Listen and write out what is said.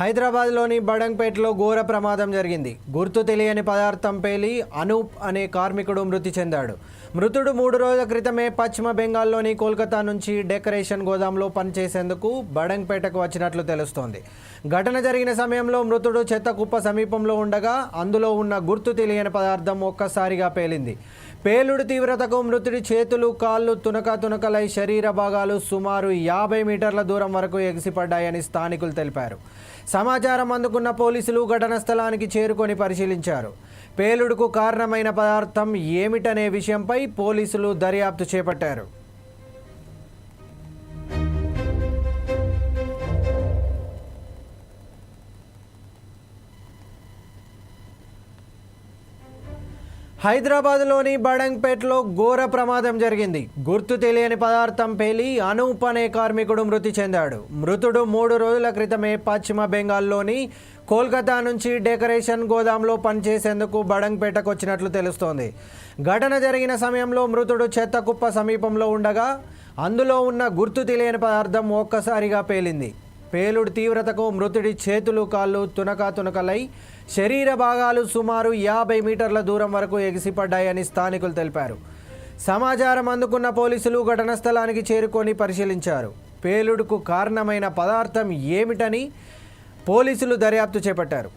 హైదరాబాద్లోని బడంగ్పేటలో ఘోర ప్రమాదం జరిగింది. గుర్తు తెలియని పదార్థం పేలి అనూప్ అనే కార్మికుడు మృతి చెందాడు. మృతుడు 3 రోజుల క్రితమే పశ్చిమ బెంగాల్లోని కోల్కతా నుంచి డెకరేషన్ గోదాంలో పనిచేసేందుకు బడంగ్పేటకు వచ్చినట్లు తెలుస్తోంది. ఘటన జరిగిన సమయంలో మృతుడు చెత్త కుప్ప సమీపంలో ఉండగా అందులో ఉన్న గుర్తు తెలియని పదార్థం ఒక్కసారిగా పేలింది. పేలుడు తీవ్రతకు మృతుడి చేతులు, కాళ్ళు తునకలై శరీర భాగాలు సుమారు 50 మీటర్ల దూరం వరకు ఎగిసిపడ్డాయని స్థానికులు తెలిపారు. సమాచారం అందుకున్న పోలీసులు ఘటనా స్థలానికి చేరుకొని పరిశీలించారు. పేలుడుకు కారణమైన పదార్థం ఏమిటనే విషయంపై పోలీసులు దర్యాప్తు చేపట్టారు. హైదరాబాద్లోని బడంగ్పేటలో ఘోర ప్రమాదం జరిగింది. గుర్తు తెలియని పదార్థం పేలి అనూప్ అనే కార్మికుడు మృతి చెందాడు. మృతుడు 3 రోజుల క్రితమే పశ్చిమ బెంగాల్లోని కోల్కతా నుంచి డెకరేషన్ గోదాంలో పనిచేసేందుకు బడంగ్పేటకు వచ్చినట్లు తెలుస్తోంది. ఘటన జరిగిన సమయంలో మృతుడు చెత్త కుప్ప సమీపంలో ఉండగా అందులో ఉన్న గుర్తు తెలియని పదార్థం ఒక్కసారిగా పేలింది. పేలుడు తీవ్రతకు మృతుడి చేతులు, కాళ్ళు తునకలై శరీర భాగాలు సుమారు 50 మీటర్ల దూరం వరకు ఎగిసిపడ్డాయని స్థానికులు తెలిపారు. సమాచారం అందుకున్న పోలీసులు ఘటనా స్థలానికి చేరుకొని పరిశీలించారు. పేలుడుకు కారణమైన పదార్థం ఏమిటని పోలీసులు దర్యాప్తు చేపట్టారు.